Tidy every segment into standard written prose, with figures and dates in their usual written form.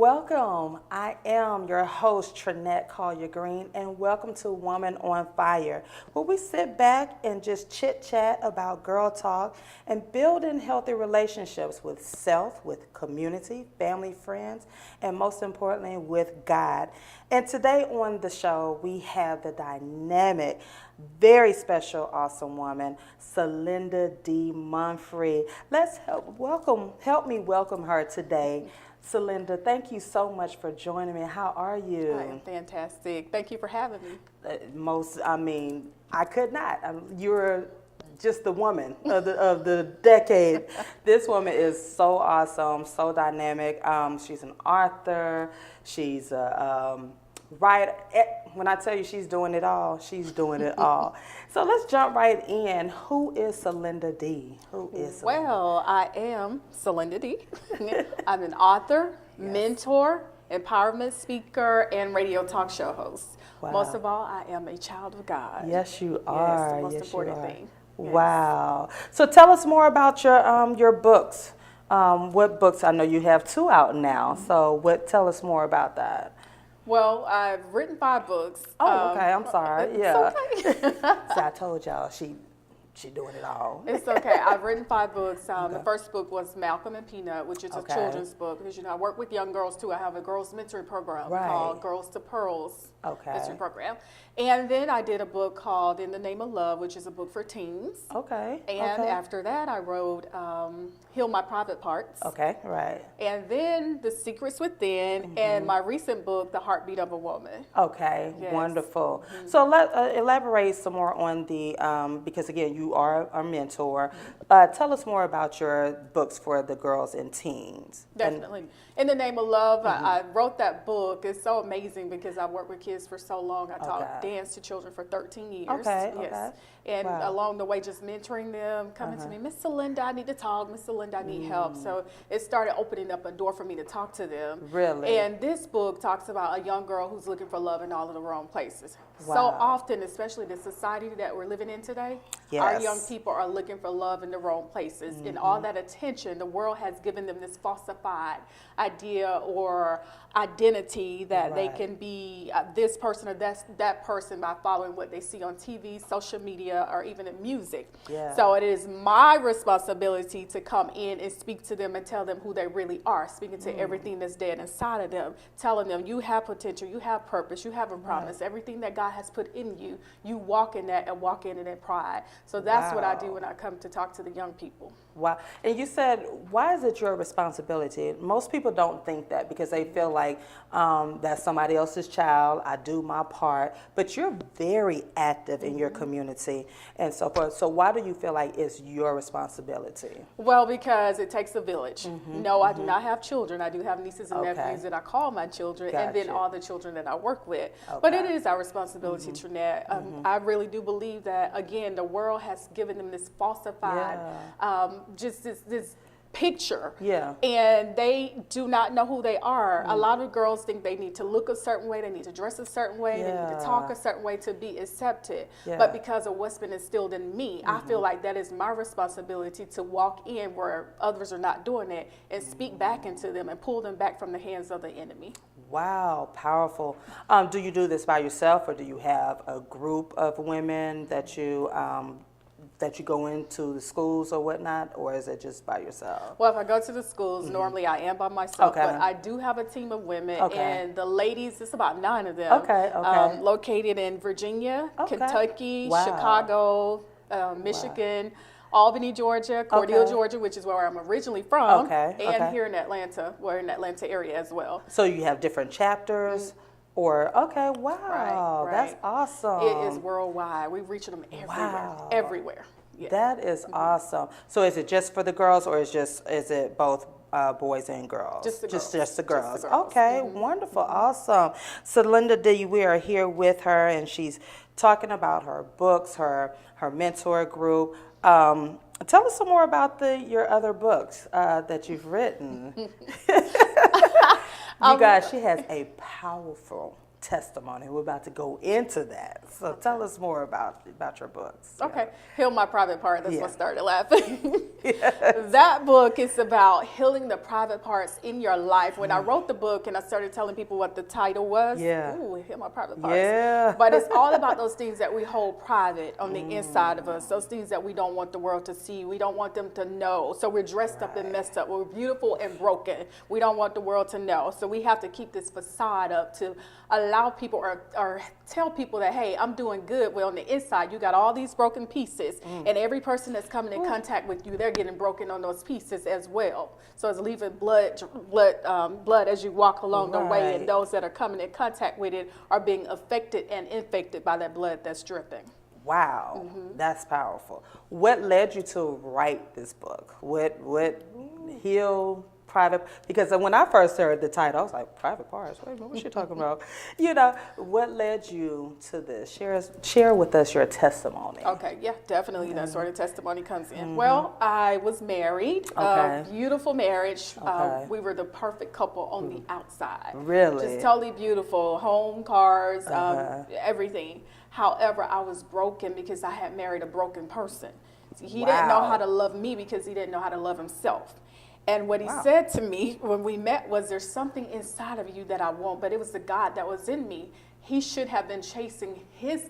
Welcome. I am your host, Trinette Collier Green, and welcome to Woman on Fire, where we sit back and just chit chat about girl talk and building healthy relationships with self, with community, family, friends, and most importantly, with God. And today on the show, we have the dynamic, very special, awesome woman, Sylinda Mumphery. Let's help me welcome her today. Sylinda, thank you so much for joining me. How are you? I am fantastic. Thank you for having me. I could not. You're just the woman of the decade. This woman is so awesome, so dynamic. She's an author. She's a writer. When I tell you she's doing it all, she's doing it all. So let's jump right in. Who is Sylinda D? Well, I am Sylinda D. I'm an author, mentor, empowerment speaker, and radio talk show host. Wow. Most of all, I am a child of God. Yes, you are. Yes, the most important thing. Yes. Wow. So tell us more about your books. What books? I know you have 2 out now. So tell us more about that. Well, I've written 5 books. Oh, okay. I'm sorry. Yeah. It's okay. See, I told y'all she doing it all. It's okay. I've written 5 books. The first book was Malcolm and Peanut, which is a children's book. Because, I work with young girls, too. I have a girls' mentoring program called Girls to Pearls mentoring program. And then I did a book called In the Name of Love, which is a book for teens. Okay. And after that, I wrote Heal My Private Parts. Okay, right. And then The Secrets Within, and my recent book, The Heartbeat of a Woman. Okay, wonderful. So let elaborate some more on the, because again, you are a mentor. Tell us more about your books for the girls and teens. Definitely. In the Name of Love, I wrote that book. It's so amazing because I've worked with kids for so long. I taught dance to children for 13 years. Okay. And along the way, just mentoring them, coming to me, Miss Sylinda, I need to talk. Miss Sylinda, I need help. So it started opening up a door for me to talk to them. Really? And this book talks about a young girl who's looking for love in all of the wrong places. Wow. So often, especially the society that we're living in today, our young people are looking for love in the wrong places. And all that attention, the world has given them this falsified idea or identity that they can be this person or that person by following what they see on TV, social media, or even in music. So it is my responsibility to come in and speak to them and tell them who they really are, speaking to everything that's dead inside of them, telling them you have potential, you have purpose, you have a promise, everything that God has put in you, you walk in that and walk in it in pride. So that's what I do when I come to talk to the young people. Wow. And you said, why is it your responsibility? Most people don't think that because they feel like that's somebody else's child. I do my part. But you're very active in your community and so forth. So why do you feel like it's your responsibility? Well, because it takes a village. No, I do not have children. I do have nieces and nephews that I call my children, and then all the children that I work with. But it is our responsibility, Trinette. I really do believe that, again, the world has given them this falsified, just this picture, and they do not know who they are. A lot of girls think they need to look a certain way, they need to dress a certain way, they need to talk a certain way to be accepted. But because of what's been instilled in me, I feel like that is my responsibility to walk in where others are not doing it and speak back into them and pull them back from the hands of the enemy. Wow, powerful. Do you do this by yourself, or do you have a group of women that you go into the schools or whatnot, or is it just by yourself? Well, if I go to the schools, normally I am by myself, but I do have a team of women, and the ladies, it's about 9 of them, located in Virginia, Kentucky, Chicago, Michigan, Albany, Georgia, Cordele, Georgia, which is where I'm originally from, and here in Atlanta. We're in the Atlanta area as well. So you have different chapters? Or, wow, that's awesome. It is worldwide. We reach them everywhere. Yes. That is awesome. So is it just for the girls, or is it both boys and girls? Just the girls. Just the girls. Okay, wonderful, awesome. Sylinda D, we are here with her, and she's talking about her books, her mentor group. Tell us some more about your other books that you've written. You guys, she has a powerful testimony. We're about to go into that. So tell us more about your books. Okay. Heal My Private Part. That's what Yeah. started laughing. That book is about healing the private parts in your life. When I wrote the book and I started telling people what the title was, ooh, Heal My Private Parts. Yeah. But it's all about those things that we hold private on the inside of us, those things that we don't want the world to see. We don't want them to know. So we're dressed up and messed up. We're beautiful and broken. We don't want the world to know. So we have to keep this facade up to allow people or tell people that, hey, I'm doing good. Well, on the inside, you got all these broken pieces, and every person that's coming in contact with you, they're getting broken on those pieces as well. So it's leaving blood as you walk along the way, and those that are coming in contact with it are being affected and infected by that blood that's dripping. Wow, that's powerful. What led you to write this book? What heal private? Because when I first heard the title, I was like, private parts. Wait a minute, what's she talking about? You know, what led you to this? Share with us your testimony. Okay, yeah, definitely. That's where the testimony comes in. Well, I was married. Beautiful marriage. We were the perfect couple on the outside. Really? Just totally beautiful. Home, cars, everything. However, I was broken because I had married a broken person. He didn't know how to love me because he didn't know how to love himself. And what he said to me when we met was, there's something inside of you that I want, but it was the God that was in me. He should have been chasing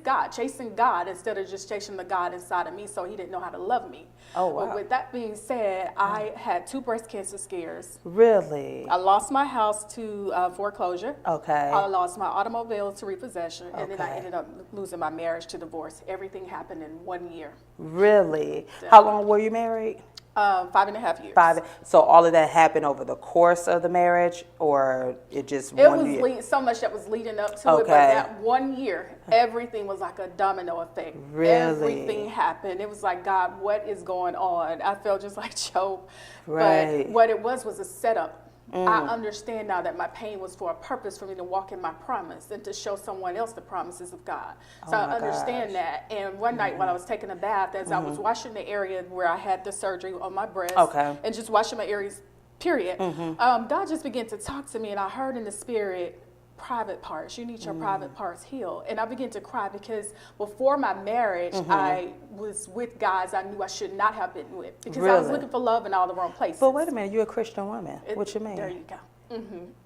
God instead of just chasing the God inside of me, so he didn't know how to love me. Oh, wow. But with that being said, I had 2 breast cancer scares. Really? I lost my house to foreclosure. Okay. I lost my automobile to repossession, and then I ended up losing my marriage to divorce. Everything happened in 1 year. Really? How long were you married? 5.5 years. So all of that happened over the course of the marriage, or it just It one was year? so much that was leading up to it, but that 1 year, everything was like a domino effect. Really? Everything happened. It was like, God, what is going on? I felt just like Job. Right. But what it was a setup. I understand now that my pain was for a purpose, for me to walk in my promise and to show someone else the promises of God. So I understand that. And one night when I was taking a bath, as I was washing the area where I had the surgery on my breast, and just washing my areas, period, God just began to talk to me, and I heard in the spirit, private parts. You need your private parts healed. And I began to cry because before my marriage, I was with guys I knew I should not have been with because I was looking for love in all the wrong places. But wait a minute, you're a Christian woman. What you mean? There you go.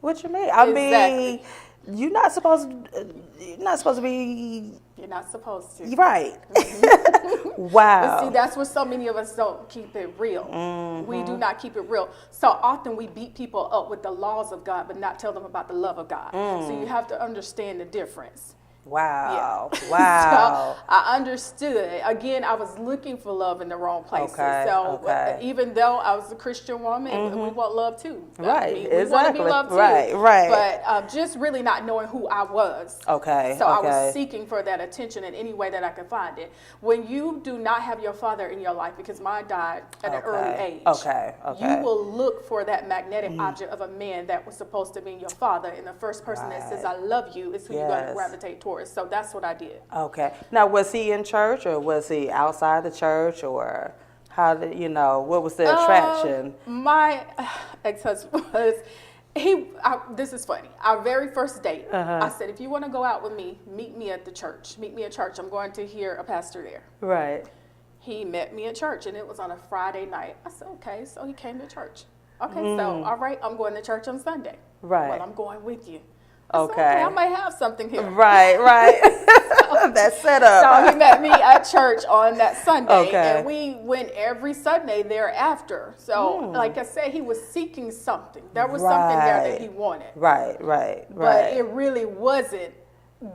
What you mean? I mean, you're not supposed to be. You're not supposed to. Right. Wow. But see, that's where so many of us don't keep it real. We do not keep it real. So often we beat people up with the laws of God, but not tell them about the love of God. So you have to understand the difference. Wow. Yeah. Wow. So I understood. Again, I was looking for love in the wrong places. So even though I was a Christian woman, we want love too. Right. I mean, exactly. We want to be loved too. Right. But just really not knowing who I was. Okay. So I was seeking for that attention in any way that I could find it. When you do not have your father in your life, because mine died at an early age. You will look for that magnetic object of a man that was supposed to be your father, and the first person that says I love you is who you're going to gravitate towards. So that's what I did. Okay. Now, was he in church, or was he outside the church, or how did what was the attraction? My ex-husband was, this is funny. Our very first date, I said, if you want to go out with me, meet me at the church. Meet me at church. I'm going to hear a pastor there. Right. He met me at church, and it was on a Friday night. I said, okay, so he came to church. Okay, so all right, I'm going to church on Sunday. Right. Well, I'm going with you. Okay. I might have something here. Right. That's set up. So he met me at church on that Sunday, and we went every Sunday thereafter. So, like I said, he was seeking something. There was something there that he wanted. Right. But it really wasn't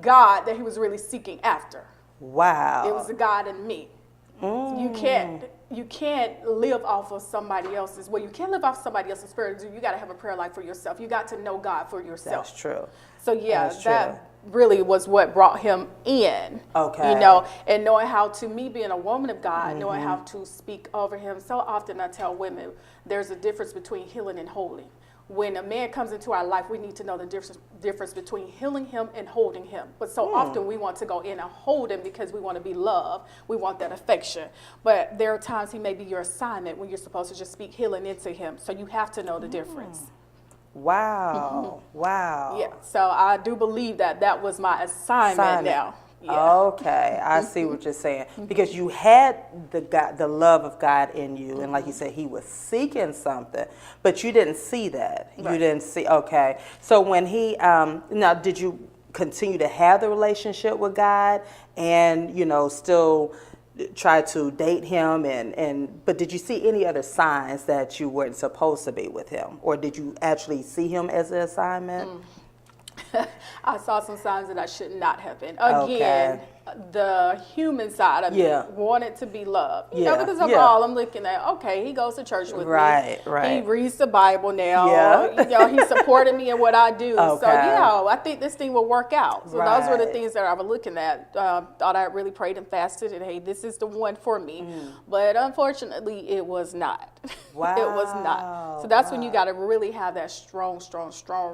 God that he was really seeking after. Wow. It was the God in me. You can't live off of somebody else's. Well, you can't live off somebody else's spirit. You got to have a prayer life for yourself. You got to know God for yourself. That's true. So that really was what brought him in. Okay. And knowing how to, me being a woman of God, knowing how to speak over him. So often I tell women, there's a difference between healing and holding. When a man comes into our life, we need to know the difference between healing him and holding him. But so often we want to go in and hold him because we want to be loved. We want that affection. But there are times he may be your assignment when you're supposed to just speak healing into him. So you have to know the difference. Wow. Wow. Yeah. So I do believe that that was my assignment now. Yeah. Okay, I see what you're saying. Because you had the love of God in you, and like you said, He was seeking something, but you didn't see that. Right. You didn't see. Okay, so when He now, did you continue to have the relationship with God, and still try to date Him, but did you see any other signs that you weren't supposed to be with Him, or did you actually see Him as an assignment? I saw some signs that I should not have been. Again, the human side of me wanted to be loved. Because overall, I'm looking at, okay, he goes to church with me. Right. He reads the Bible now. He supported me in what I do. Okay. So, I think this thing will work out. So those were the things that I was looking at. Thought I really prayed and fasted, and hey, this is the one for me. But unfortunately, it was not. Wow. It was not. So that's when you got to really have that strong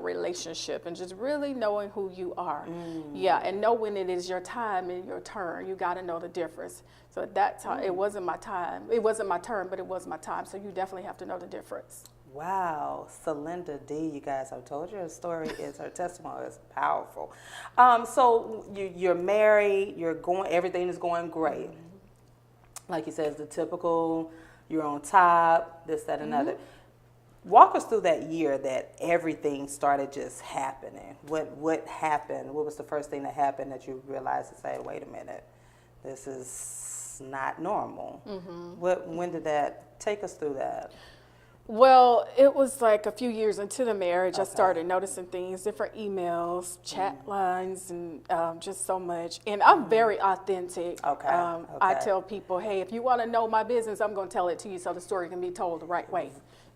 relationship, and just really knowing who you are. And know when it is your time and your turn. You got to know the difference. So at that time, it wasn't my time. It wasn't my turn, but it was my time. So you definitely have to know the difference. Wow, Sylinda D, you guys, I've told you her story her testimony is powerful. So you're married, everything is going great. Like you said, it's the typical, you're on top, this, that, another. Walk us through that year that everything started just happening. What happened? What was the first thing that happened that you realized to say, wait a minute, this is not normal? When did that, take us through that? Well, it was like a few years into the marriage, I started noticing things, different emails, chat lines, and just so much. And I'm very authentic. I tell people, hey, if you want to know my business, I'm going to tell it to you so the story can be told the right way.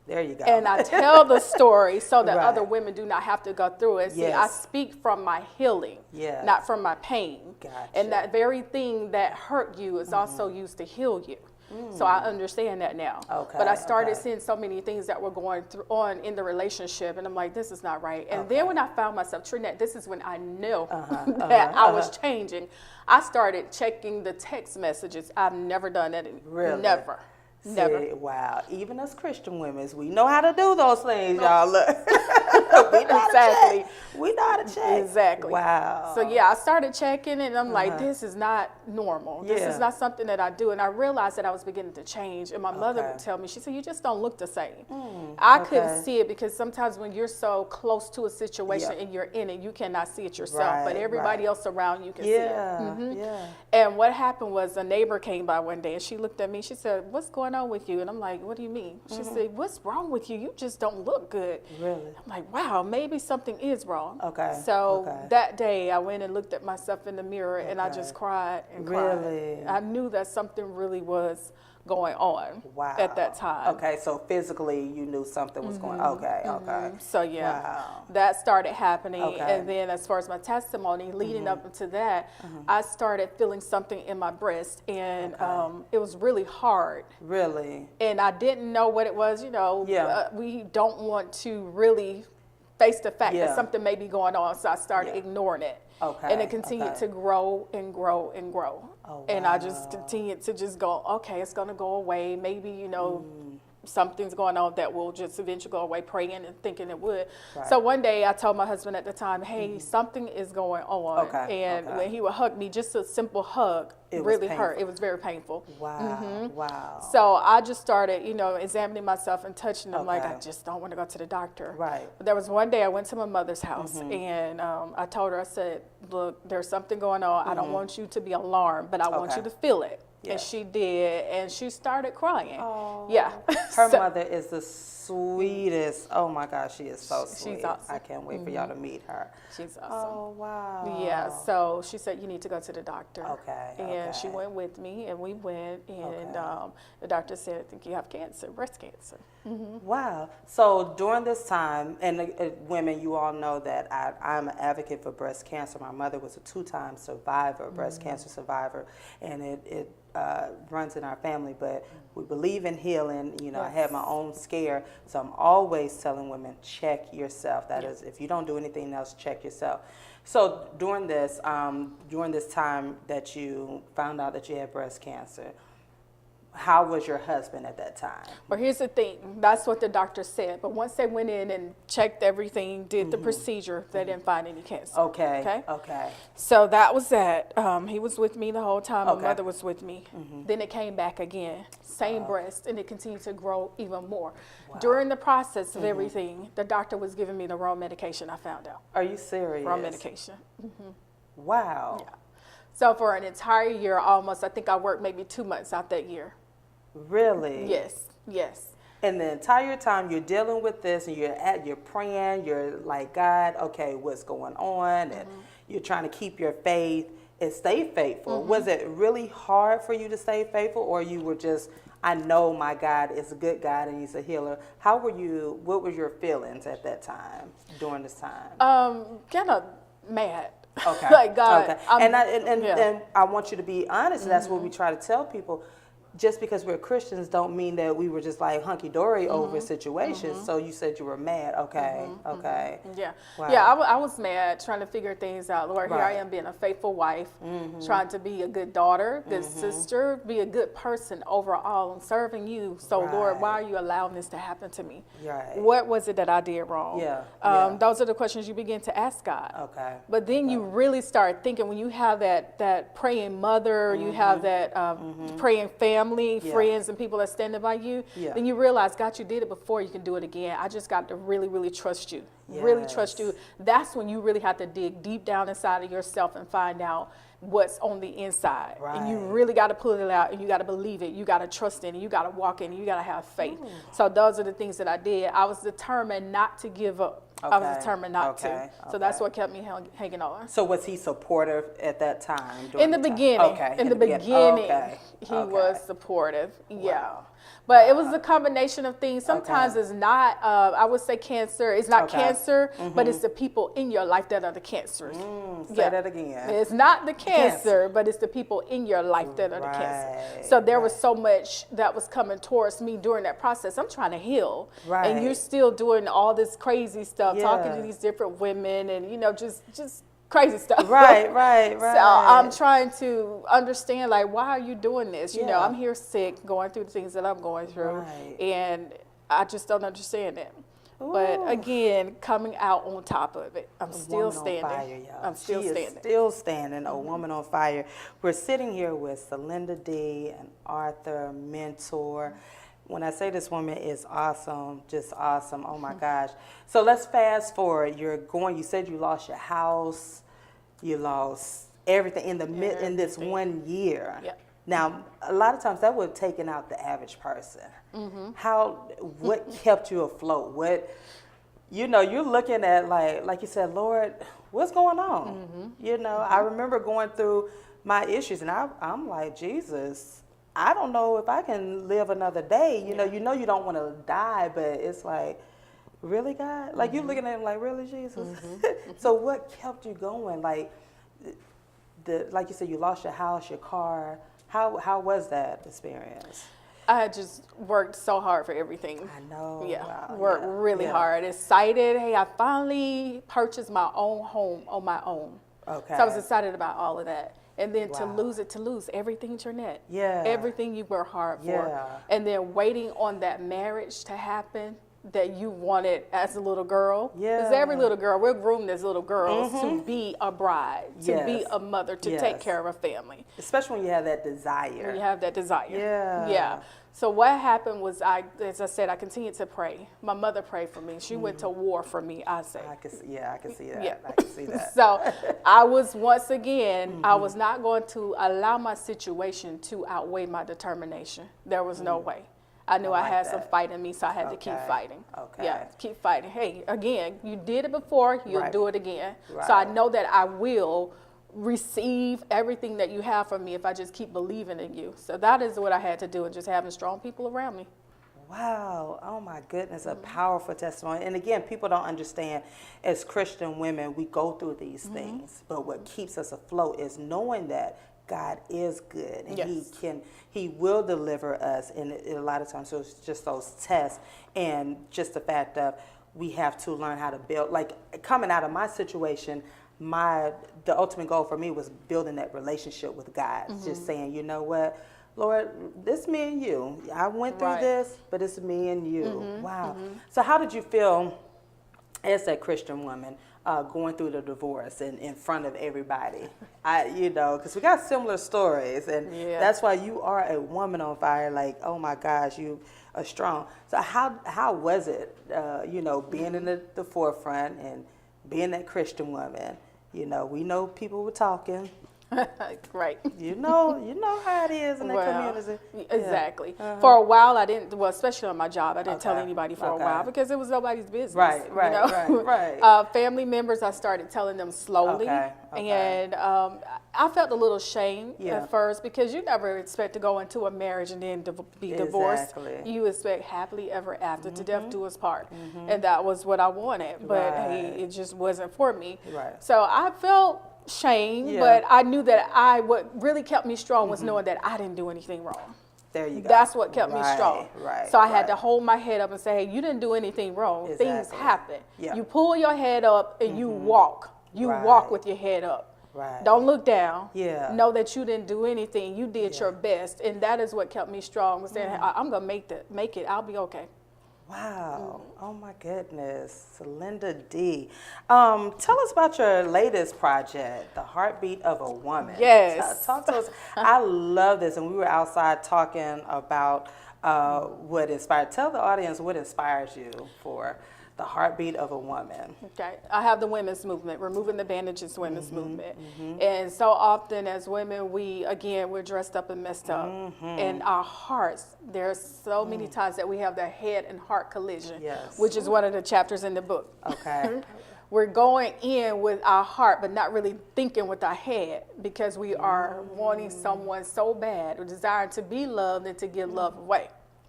There you go. And I tell the story so that other women do not have to go through it. See, I speak from my healing, not from my pain. Gotcha. And that very thing that hurt you is also used to heal you. So I understand that now. But I started seeing so many things that were going on in the relationship, and I'm like, this is not right. And then when I found myself, Trinette, this is when I knew that I was changing. I started checking the text messages. I've never done that. Really? Never. Never. Wow. Even us Christian women, we know how to do those things, y'all. Look. We know how to check. Exactly. Wow. So, I started checking, and I'm like, this is not normal. This is not something that I do. And I realized that I was beginning to change. And my mother would tell me, she said, you just don't look the same. I couldn't see it because sometimes when you're so close to a situation and you're in it, you cannot see it yourself. But everybody else around you can see it. And what happened was a neighbor came by one day, and she looked at me. She said, what's going on with you? And I'm like, what do you mean? She said, what's wrong with you? You just don't look good. Really? I'm like, wow, maybe something is wrong. So that day I went and looked at myself in the mirror and I just cried and cried. Really? I knew that something really was going on at that time. So physically you knew something was going on. So that started happening. And then as far as my testimony leading up to that, I started feeling something in my breast, and it was really hard. Really? And I didn't know what it was. We don't want to really face the fact that something may be going on, so I started ignoring it. And it continued to grow and grow and grow. And I just continued to just go, okay, it's going to go away. Maybe, something's going on that will just eventually go away, praying and thinking it would. So one day I told my husband at the time, hey, something is going on. And when he would hug me, just a simple hug really hurt. It was very painful. Wow. So I just started, examining myself and touching them like, I just don't want to go to the doctor. But there was one day I went to my mother's house and I told her, I said, look, there's something going on. I don't want you to be alarmed, but I want you to feel it. And she did, and she started crying. Her mother is the sweetest. Oh my gosh, she is so sweet. She's awesome. I can't wait for y'all to meet her. She's awesome. Oh wow. Yeah, so she said, you need to go to the doctor. And she went with me, and we went, and the doctor said, I think you have cancer, breast cancer. Wow. So during this time, and women, you all know that I'm an advocate for breast cancer. My mother was a 2-time survivor, breast cancer survivor, and it runs in our family, but we believe in healing. I had my own scare, so I'm always telling women, check yourself. That is, if you don't do anything else, check yourself. So during this time that you found out that you had breast cancer, How was your husband at that time? Well, here's the thing. That's what the doctor said. But once they went in and checked everything, did the procedure, they didn't find any cancer. Okay. So that was that. He was with me the whole time. My mother was with me. Then it came back again. Same breast, and it continued to grow even more. Wow. During the process of everything, the doctor was giving me the wrong medication, I found out. Are you serious? Wrong medication. Wow. Yeah. So for an entire year, almost, I think I worked maybe 2 months out that year. Really? Yes. And the entire time you're dealing with this, and you're praying, you're like, God, okay, what's going on? And you're trying to keep your faith and stay faithful. Was it really hard for you to stay faithful, or you were just, I know my God is a good God and he's a healer? What were your feelings at that time, during this time? Kind of mad. Okay. Like, God. Okay. And I want you to be honest, and that's what we try to tell people. Just because we're Christians don't mean that we were just like hunky-dory over situations. So you said you were mad. Okay. Yeah. Wow. Yeah, I was mad, trying to figure things out. Lord, here I am being a faithful wife, trying to be a good daughter, good sister, be a good person overall, and serving you. So, Lord, why are you allowing this to happen to me? Right. What was it that I did wrong? Those are the questions you begin to ask God. Okay. But then you really start thinking, when you have that praying mother, you have that praying family, friends, and people that standing by you, then you realize, God, you did it before, you can do it again. I just got to really, really trust you. Really trust you. That's when you really have to dig deep down inside of yourself and find out what's on the inside. And you really got to pull it out, and you got to believe it. You got to trust in it. You got to walk in it. You got to have faith. So those are the things that I did. I was determined not to give up. I was determined not to. So that's what kept me hanging on. So was he supportive at that time? In the beginning. In the beginning, he was supportive. Yeah. But it was a combination of things. Sometimes it's not, I would say cancer. It's not cancer, but it's the people in your life that are the cancers. Say that again. It's not the cancer, but it's the people in your life that are the cancer. So there was so much that was coming towards me during that process. I'm trying to heal. And you're still doing all this crazy stuff, talking to these different women, and, you know, just crazy stuff. Right. So I'm trying to understand, like, why are you doing this? You know, I'm here sick, going through the things that I'm going through, and I just don't understand it. Ooh. But again, coming out on top of it, I'm still standing. Fire, y'all. I'm still standing. Is still standing, a woman on fire. We're sitting here with Sylinda D, an author, mentor. When I say this woman is awesome, just awesome, oh my gosh. So let's fast forward. You said you lost your house, you lost everything in this 1 year. Yep. Now, a lot of times that would have taken out the average person. What kept you afloat? You're looking at, like you said, Lord, what's going on? I remember going through my issues, and I'm like, Jesus, I don't know if I can live another day. You know you don't want to die, but it's like, really, God? Like, you're looking at him like, really, Jesus? So what kept you going? Like you said, you lost your house, your car. How was that experience? I had just worked so hard for everything. I know. Yeah, wow, worked really hard. Excited. Hey, I finally purchased my own home on my own. Okay. So I was excited about all of that. And then to lose everything, Trinette. Yeah. Everything you worked hard for. Yeah. And then waiting on that marriage to happen that you wanted as a little girl. Yeah. Because every little girl, we're groomed as little girls to be a bride, to be a mother, to take care of a family. Especially when you have that desire. When you have that desire. Yeah. Yeah. So what happened was, as I said, I continued to pray. My mother prayed for me. She went to war for me, I say. I can see that. Yeah. I can see that. So I was, once again, I was not going to allow my situation to outweigh my determination. There was no way. I knew I had some fight in me, so I had to keep fighting. Okay. Yeah, keep fighting. Hey, again, you did it before, you'll do it again. Right. So I know that I will receive everything that you have from me if I just keep believing in you. So that is what I had to do, and just having strong people around me. Wow. Oh my goodness, a powerful testimony. And again, people don't understand, as Christian women, we go through these things, but what keeps us afloat is knowing that God is good, and he will deliver us. And a lot of times, so it's just those tests, and just the fact of we have to learn how to build. Like, coming out of my situation, the ultimate goal for me was building that relationship with God. Just saying, you know what, Lord, this me and you. I went through this, but it's me and you. Wow. So how did you feel as a Christian woman going through the divorce and in front of everybody? Because we got similar stories, and that's why you are a woman on fire. Like, oh my gosh, you are strong. So how was it, being in the forefront and being that Christian woman? We know people were talking. Right. You know how it is in the community. Exactly. For a while, I didn't. Well, especially on my job, I didn't tell anybody for a while because it was nobody's business. Right. Family members, I started telling them slowly, and I felt a little shame at first because you never expect to go into a marriage and then be divorced. You expect happily ever after, to death do us part, and that was what I wanted. But hey, it just wasn't for me. Right. So I felt shame, but I knew that what really kept me strong was knowing that I didn't do anything wrong. There you go. That's what kept me strong. Right. So I had to hold my head up and say, hey, you didn't do anything wrong. Things happen. You pull your head up and you walk. You walk with your head up. Right. Don't look down. Know that you didn't do anything. You did your best. And that is what kept me strong, was saying, I'm going to make it. I'll be okay. Wow. Oh my goodness. Sylinda D. Tell us about your latest project, The Heartbeat of a Woman. Yes. Talk to us. I love this. And we were outside talking about what inspired. Tell the audience what inspires you for The Heartbeat of a Woman. Okay. I have the women's movement, Removing the Bandages women's movement. And so often as women, we're dressed up and messed up. And our hearts, there's so many times that we have the head and heart collision, which is one of the chapters in the book. Okay. We're going in with our heart, but not really thinking with our head, because we are wanting someone so bad, or desiring to be loved and to give love away.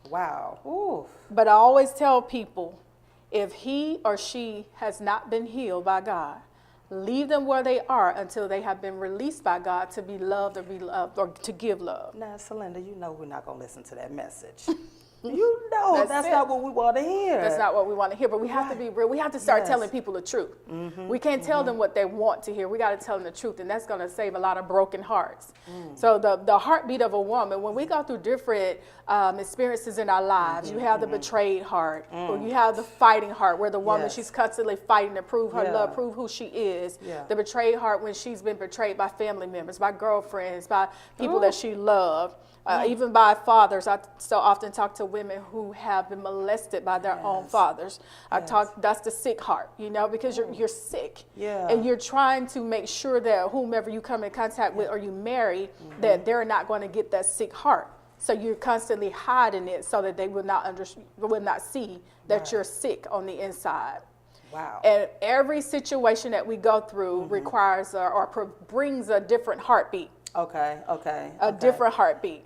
Wow. Ooh. But I always tell people, if he or she has not been healed by God, leave them where they are until they have been released by God to be loved or to give love. Now, Sylinda, we're not going to listen to that message. That's not what we want to hear. That's not what we want to hear, but we have to be real. We have to start telling people the truth. We can't tell them what they want to hear. We got to tell them the truth, and that's going to save a lot of broken hearts. So the heartbeat of a woman, when we go through different experiences in our lives, you have the betrayed heart, or you have the fighting heart, where the woman, she's constantly fighting to prove her love, prove who she is. The betrayed heart, when she's been betrayed by family members, by girlfriends, by people that she loved. Even by fathers. I so often talk to women who have been molested by their own fathers. That's the sick heart, because you're sick. And you're trying to make sure that whomever you come in contact with or you marry, that they're not going to get that sick heart. So you're constantly hiding it so that they will not see that you're sick on the inside. Wow. And every situation that we go through requires or brings a different heartbeat. A different heartbeat.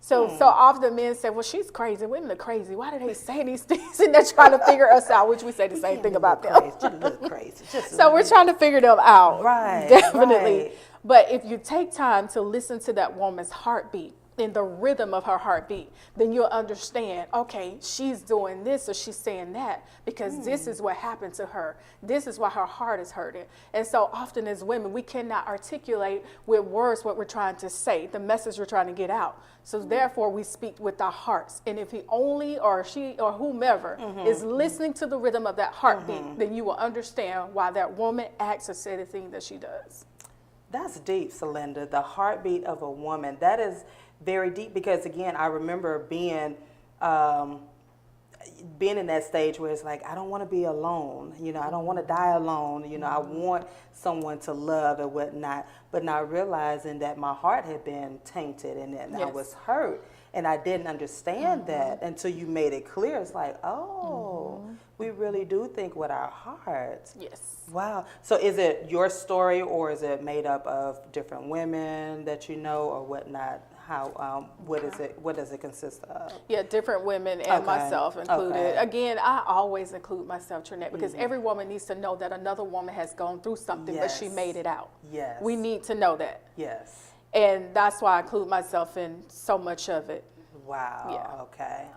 So often men say, well, she's crazy. Women are crazy. Why do they say these things? And they're trying to figure us out, which we say the same thing about them. Just a little crazy. So we're trying to figure them out. Right. Definitely. Right. But if you take time to listen to that woman's heartbeat, in the rhythm of her heartbeat, then you'll understand, okay, she's doing this or she's saying that because this is what happened to her. This is why her heart is hurting. And so often as women, we cannot articulate with words what we're trying to say, the message we're trying to get out. So therefore, we speak with our hearts. And if he only or she or whomever is listening to the rhythm of that heartbeat, then you will understand why that woman acts or says the thing that she does. That's deep, Sylinda. The heartbeat of a woman. That is very deep, because again, I remember being in that stage where it's like, I don't want to be alone. I don't want to die alone. I want someone to love and whatnot, but not realizing that my heart had been tainted and that I was hurt. And I didn't understand that until you made it clear. It's like, we really do think with our hearts. Yes. Wow. So is it your story, or is it made up of different women that you know or whatnot? How, what does it consist of? Yeah, different women and myself included. Again, I always include myself, Trinette, because every woman needs to know that another woman has gone through something, but she made it out. Yes. We need to know that. Yes. And that's why I include myself in so much of it. Wow. Yeah. Okay.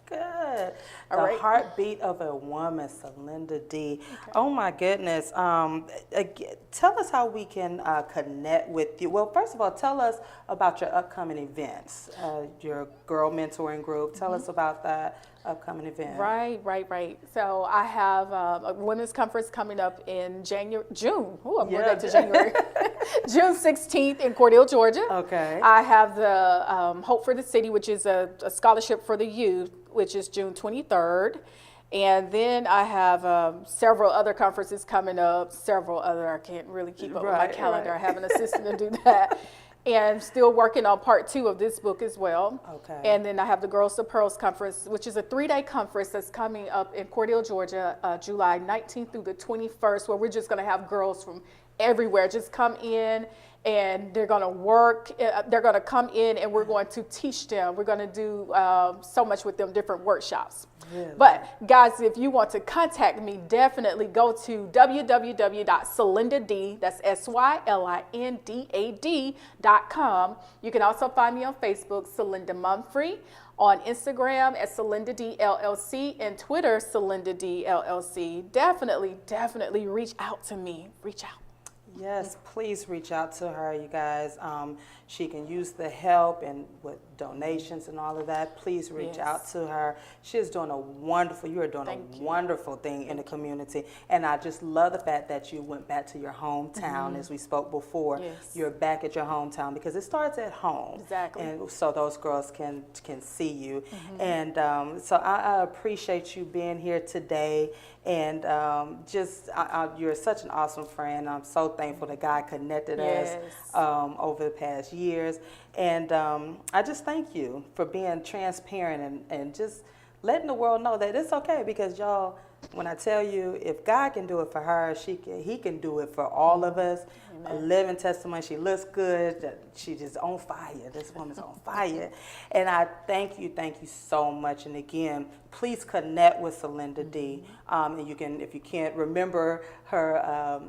Good. All The right. heartbeat of a woman, Sylinda D. Oh my goodness. Tell us how we can connect with you. Well, first of all, tell us about your upcoming events, your girl mentoring group. Tell us about that upcoming event. Right. So I have a women's conference coming up in June. Oh, I'm going back to January. June 16th in Cordele, Georgia. Okay. I have the Hope for the City, which is a scholarship for the youth, which is June 23rd. And then I have several other conferences coming up, I can't really keep up with my calendar. Right. I have an assistant to do that. And still working on part 2 of this book as well. Okay. And then I have the Girls to Pearls Conference, which is a 3-day conference that's coming up in Cordele, Georgia, July 19th through the 21st, where we're just going to have girls from everywhere just come in, and they're going to work. They're going to come in, and we're going to teach them. We're going to do so much with them, different workshops. Really? But guys, if you want to contact me, definitely go to www.sylindad, that's SYLINDAD.com. You can also find me on Facebook, Sylinda Mumphery, on Instagram at Sylinda D LLC, and Twitter, Sylinda D LLC. Definitely reach out to me. Reach out. Yes, please reach out to her, you guys. She can use the help and with donations and all of that. Please reach out to her. She is doing you are doing a wonderful thing in the community. And I just love the fact that you went back to your hometown, as we spoke before. Yes. You're back at your hometown because it starts at home. Exactly. And so those girls can see you. And so I appreciate you being here today. And you're such an awesome friend. I'm so thankful that God connected us over the past years. And I just thank you for being transparent and just letting the world know that it's okay, because y'all, when I tell you, if God can do it for her, he can do it for all of us. Amen. A living testimony. She looks good. She just on fire. This woman's on fire. And I thank you so much. And again, please connect with Sylinda D. And you can, if you can't remember her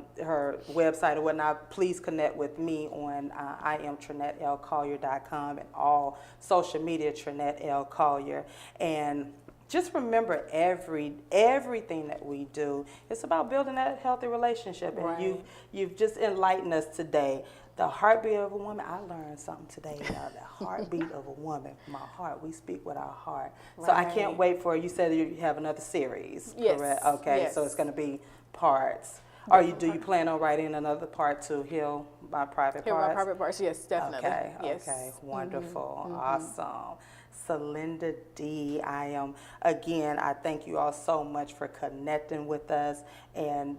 website or whatnot, please connect with me on IamTrinetteLCollier.com and all social media, Trinette L. Collier. And just remember, everything that we do, it's about building that healthy relationship. And you've just enlightened us today. The heartbeat of a woman, I learned something today. The heartbeat of a woman, my heart, we speak with our heart. Right. So I can't wait for, you said you have another series, correct? Okay, yes. So it's going to be parts. Do you plan on writing another part to Heal My Private Parts? Heal My Private Parts, yes, definitely. Okay, wonderful, awesome. Sylinda D, I thank you all so much for connecting with us, and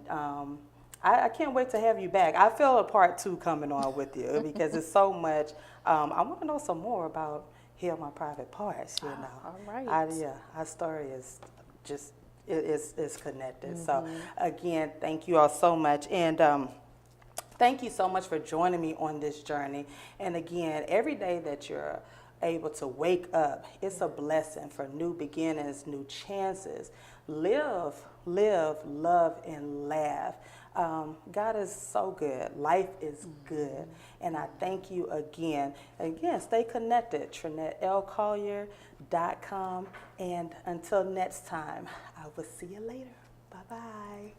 I can't wait to have you back. I feel a part 2 coming on with you because it's so much. I want to know some more about Heal My Private Parts, you know. All right. Our story is just, it's connected. So again, thank you all so much. And thank you so much for joining me on this journey. And again, every day that you're able to wake up, it's a blessing for new beginnings, new chances. Live, love, and laugh. God is so good. Life is good. And I thank you again. Again, stay connected. TrinetteLCollier.com. And until next time, I will see you later. Bye-bye.